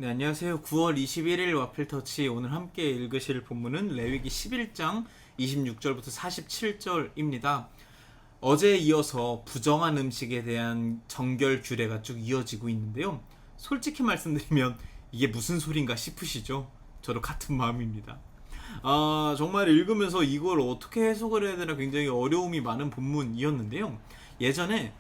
네, 안녕하세요. 9월 21일 와플터치 오늘 함께 읽으실 본문은 레위기 11장 26절부터 47절입니다. 어제에 이어서 부정한 음식에 대한 정결 규례가 쭉 이어지고 있는데요. 솔직히 말씀드리면 이게 무슨 소린가 싶으시죠? 저도 같은 마음입니다. 정말 읽으면서 이걸 어떻게 해석을 해야 되나 굉장히 어려움이 많은 본문이었는데요. 예전에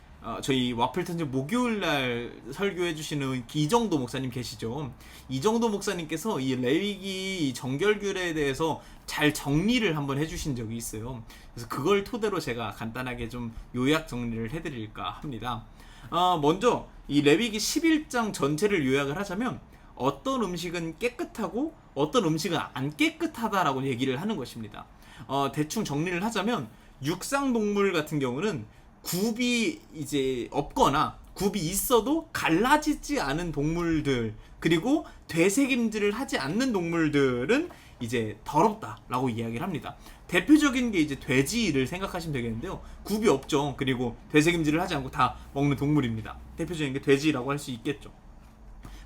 저희 와플턴즈 목요일날 설교해주시는 이정도 목사님 계시죠. 이정도 목사님께서 이 레위기 정결규례에 대해서 잘 정리를 한번 해주신 적이 있어요. 그래서 그걸 토대로 제가 간단하게 좀 요약 정리를 해드릴까 합니다. 먼저 이 레위기 11장 전체를 요약을 하자면 어떤 음식은 깨끗하고 어떤 음식은 안 깨끗하다라고 얘기를 하는 것입니다. 대충 정리를 하자면 육상동물 같은 경우는 굽이 이제 없거나 굽이 있어도 갈라지지 않은 동물들, 그리고 되새김질을 하지 않는 동물들은 이제 더럽다라고 이야기를 합니다. 대표적인 게 이제 돼지를 생각하시면 되겠는데요. 굽이 없죠. 그리고 되새김질을 하지 않고 다 먹는 동물입니다. 대표적인 게 돼지라고 할 수 있겠죠.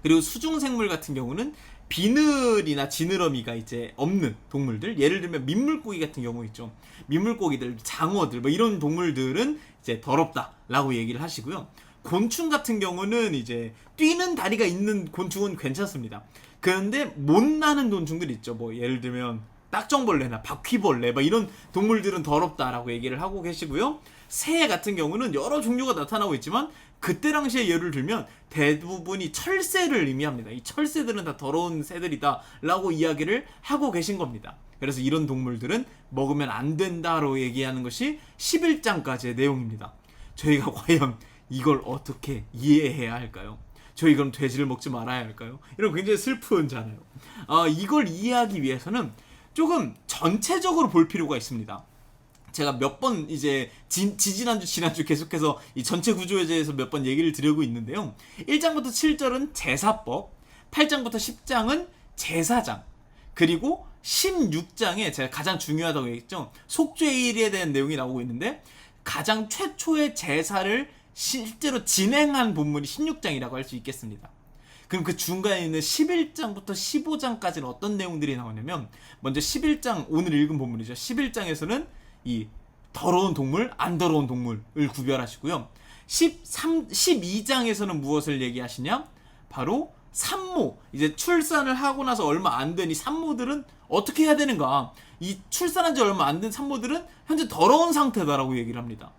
그리고 수중생물 같은 경우는 비늘이나 지느러미가 이제 없는 동물들, 예를 들면 민물고기 같은 경우 있죠. 민물고기들, 장어들 뭐 이런 동물들은 이제 더럽다라고 얘기를 하시고요. 곤충 같은 경우는 이제 뛰는 다리가 있는 곤충은 괜찮습니다. 그런데 못 나는 곤충들 있죠. 뭐 예를 들면 딱정벌레나 바퀴벌레 뭐 이런 동물들은 더럽다라고 얘기를 하고 계시고요. 새 같은 경우는 여러 종류가 나타나고 있지만 그때 당시에 예를 들면 대부분이 철새를 의미합니다. 이 철새들은 다 더러운 새들이다 라고 이야기를 하고 계신 겁니다. 그래서 이런 동물들은 먹으면 안 된다로 얘기하는 것이 11장까지의 내용입니다. 저희가 과연 이걸 어떻게 이해해야 할까요? 저희 그럼 돼지를 먹지 말아야 할까요? 이런 굉장히 슬픈잖아요. 이걸 이해하기 위해서는 조금 전체적으로 볼 필요가 있습니다. 제가 몇 번 이제 지난주 계속해서 이 전체 구조에 대해서 몇 번 얘기를 드리고 있는데요. 1장부터 7절은 제사법, 8장부터 10장은 제사장, 그리고 16장에 제가 가장 중요하다고 얘기했죠. 속죄일에 대한 내용이 나오고 있는데 가장 최초의 제사를 실제로 진행한 본문이 16장이라고 할 수 있겠습니다. 그럼 그 중간에 있는 11장부터 15장까지는 어떤 내용들이 나오냐면, 먼저 11장, 오늘 읽은 본문이죠. 11장에서는 이 더러운 동물, 안 더러운 동물을 구별하시고요. 12장에서는 무엇을 얘기하시냐? 바로 산모, 이제 출산을 하고 나서 얼마 안 된 이 산모들은 어떻게 해야 되는가? 이 출산한 지 얼마 안 된 산모들은 현재 더러운 상태다라고 얘기를 합니다.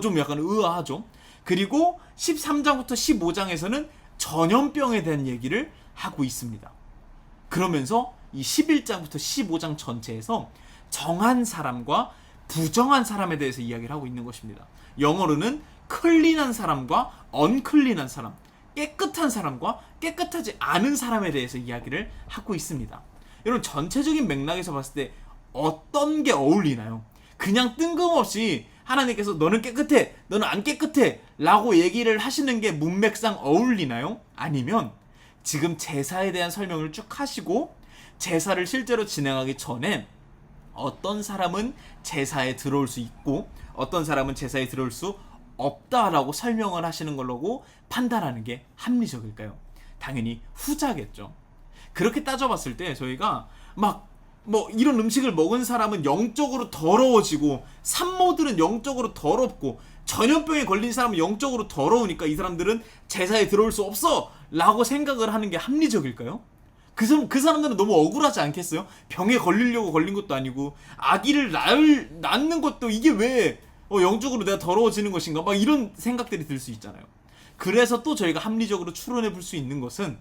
좀 약간 의아하죠? 그리고 13장부터 15장에서는 전염병에 대한 얘기를 하고 있습니다. 그러면서 이 11장부터 15장 전체에서 정한 사람과 부정한 사람에 대해서 이야기를 하고 있는 것입니다. 영어로는 클린한 사람과 언클린한 사람, 깨끗한 사람과 깨끗하지 않은 사람에 대해서 이야기를 하고 있습니다. 여러분, 전체적인 맥락에서 봤을 때 어떤 게 어울리나요? 그냥 뜬금없이 하나님께서 너는 깨끗해, 너는 안 깨끗해 라고 얘기를 하시는 게 문맥상 어울리나요? 아니면 지금 제사에 대한 설명을 쭉 하시고 제사를 실제로 진행하기 전에 어떤 사람은 제사에 들어올 수 있고 어떤 사람은 제사에 들어올 수 없다라고 설명을 하시는 걸로 판단하는 게 합리적일까요? 당연히 후자겠죠. 그렇게 따져봤을 때 저희가 이런 음식을 먹은 사람은 영적으로 더러워지고 산모들은 영적으로 더럽고 전염병에 걸린 사람은 영적으로 더러우니까 이 사람들은 제사에 들어올 수 없어 라고 생각을 하는 게 합리적일까요? 그 사람들은 너무 억울하지 않겠어요? 병에 걸리려고 걸린 것도 아니고 아기를 낳는 것도 이게 왜 영적으로 내가 더러워지는 것인가? 막 이런 생각들이 들 수 있잖아요. 그래서 또 저희가 합리적으로 추론해 볼 수 있는 것은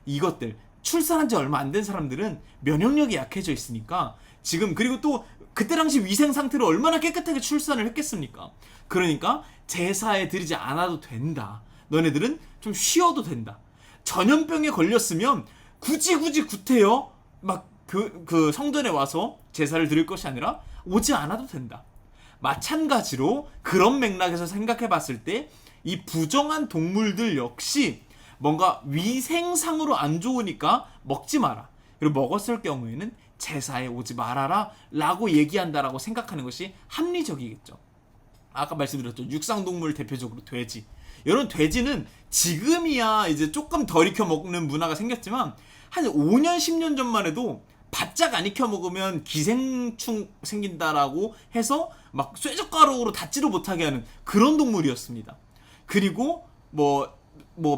이것들, 출산한 지 얼마 안 된 사람들은 면역력이 약해져 있으니까 지금, 그리고 또 그때 당시 위생 상태로 얼마나 깨끗하게 출산을 했겠습니까? 그러니까 제사에 드리지 않아도 된다. 너네들은 좀 쉬어도 된다. 전염병에 걸렸으면 굳이 구태여 그 성전에 와서 제사를 드릴 것이 아니라 오지 않아도 된다. 마찬가지로 그런 맥락에서 생각해 봤을 때 이 부정한 동물들 역시 뭔가 위생상으로 안 좋으니까 먹지 마라. 그리고 먹었을 경우에는 제사에 오지 말아라 라고 얘기한다라고 생각하는 것이 합리적이겠죠. 아까 말씀드렸죠. 육상동물 대표적으로 돼지. 여러분 돼지는 지금이야 이제 조금 덜 익혀 먹는 문화가 생겼지만 한 5년 10년 전만 해도 바짝 안 익혀 먹으면 기생충 생긴다라고 해서 막 쇠젓가락으로 닿지도 못하게 하는 그런 동물이었습니다. 그리고 뭐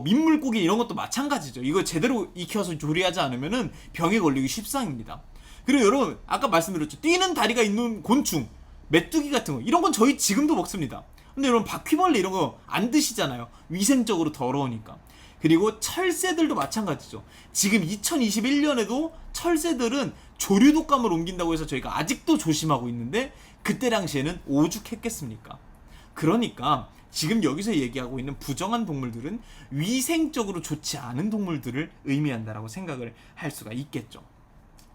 민물고기 이런 것도 마찬가지죠. 이거 제대로 익혀서 조리하지 않으면은 병에 걸리기 십상입니다. 그리고 여러분 아까 말씀드렸죠. 뛰는 다리가 있는 곤충, 메뚜기 같은 거 이런 건 저희 지금도 먹습니다. 근데 여러분 바퀴벌레 이런 거 안 드시잖아요. 위생적으로 더러우니까. 그리고 철새들도 마찬가지죠. 지금 2021년에도 철새들은 조류 독감을 옮긴다고 해서 저희가 아직도 조심하고 있는데 그때 당시에는 오죽했겠습니까? 그러니까 지금 여기서 얘기하고 있는 부정한 동물들은 위생적으로 좋지 않은 동물들을 의미한다라고 생각을 할 수가 있겠죠.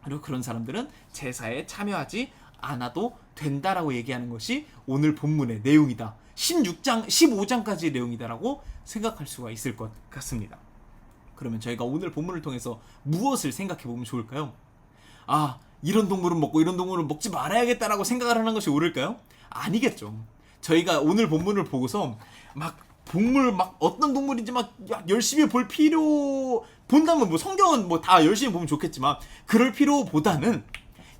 그리고 그런 사람들은 제사에 참여하지 않아도 된다라고 얘기하는 것이 오늘 본문의 내용이다. 16장, 15장까지의 내용이다라고 생각할 수가 있을 것 같습니다. 그러면 저희가 오늘 본문을 통해서 무엇을 생각해 보면 좋을까요? 아, 이런 동물은 먹고 이런 동물은 먹지 말아야겠다라고 생각을 하는 것이 옳을까요? 아니겠죠. 저희가 오늘 본문을 보고서 막 동물 막 어떤 동물인지 막 열심히 볼 필요 본다면 뭐 성경은 뭐 다 열심히 보면 좋겠지만 그럴 필요보다는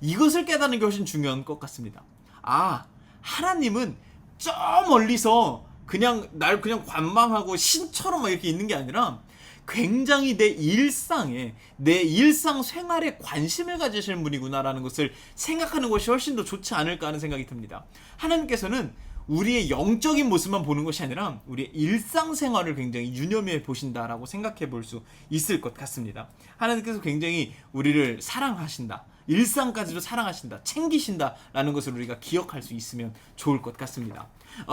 이것을 깨닫는 게 훨씬 중요한 것 같습니다. 아, 하나님은 저 멀리서 그냥 날 그냥 관망하고 신처럼 막 이렇게 있는 게 아니라 굉장히 내 일상에 내 일상 생활에 관심을 가지시는 분이구나라는 것을 생각하는 것이 훨씬 더 좋지 않을까 하는 생각이 듭니다. 하나님께서는 우리의 영적인 모습만 보는 것이 아니라 우리의 일상생활을 굉장히 유념해 보신다라고 생각해 볼 수 있을 것 같습니다. 하나님께서 굉장히 우리를 사랑하신다. 일상까지도 사랑하신다. 챙기신다라는 것을 우리가 기억할 수 있으면 좋을 것 같습니다.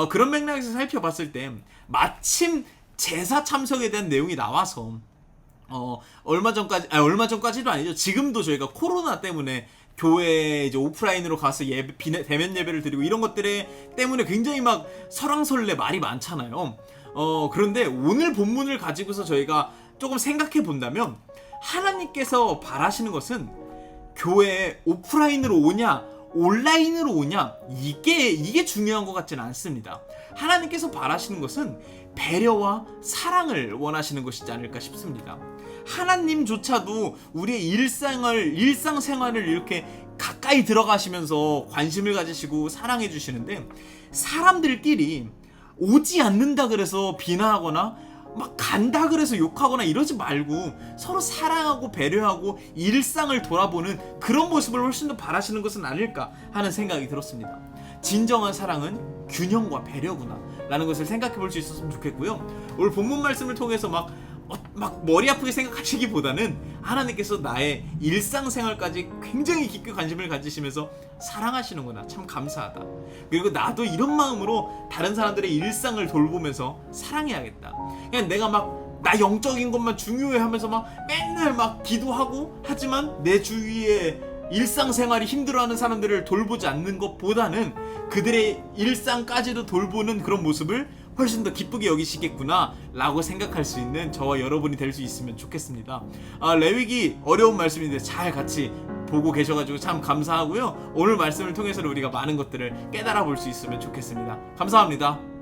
그런 맥락에서 살펴봤을 때 마침 제사 참석에 대한 내용이 나와서 얼마 전까지도 아니죠. 지금도 저희가 코로나 때문에 교회에 이제 오프라인으로 가서 대면 예배를 드리고 이런 것들에 때문에 굉장히 막 설왕설래 말이 많잖아요. 그런데 오늘 본문을 가지고서 저희가 조금 생각해 본다면 하나님께서 바라시는 것은 교회에 오프라인으로 오냐 온라인으로 오냐 이게 중요한 것 같지는 않습니다. 하나님께서 바라시는 것은 배려와 사랑을 원하시는 것이지 않을까 싶습니다. 하나님조차도 우리의 일상생활을 이렇게 가까이 들어가시면서 관심을 가지시고 사랑해 주시는데 사람들끼리 오지 않는다 그래서 비난하거나 막 간다 그래서 욕하거나 이러지 말고 서로 사랑하고 배려하고 일상을 돌아보는 그런 모습을 훨씬 더 바라시는 것은 아닐까 하는 생각이 들었습니다. 진정한 사랑은 균형과 배려구나 라는 것을 생각해 볼 수 있었으면 좋겠고요. 오늘 본문 말씀을 통해서 막 머리 아프게 생각하시기보다는 하나님께서 나의 일상생활까지 굉장히 깊게 관심을 가지시면서 사랑하시는구나, 참 감사하다. 그리고 나도 이런 마음으로 다른 사람들의 일상을 돌보면서 사랑해야겠다. 그냥 내가 막 나 영적인 것만 중요해 하면서 막 맨날 막 기도하고 하지만 내 주위에 일상생활이 힘들어하는 사람들을 돌보지 않는 것보다는 그들의 일상까지도 돌보는 그런 모습을 훨씬 더 기쁘게 여기시겠구나 라고 생각할 수 있는 저와 여러분이 될 수 있으면 좋겠습니다. 레위기 어려운 말씀인데 잘 같이 보고 계셔가지고 참 감사하고요. 오늘 말씀을 통해서 우리가 많은 것들을 깨달아 볼 수 있으면 좋겠습니다. 감사합니다.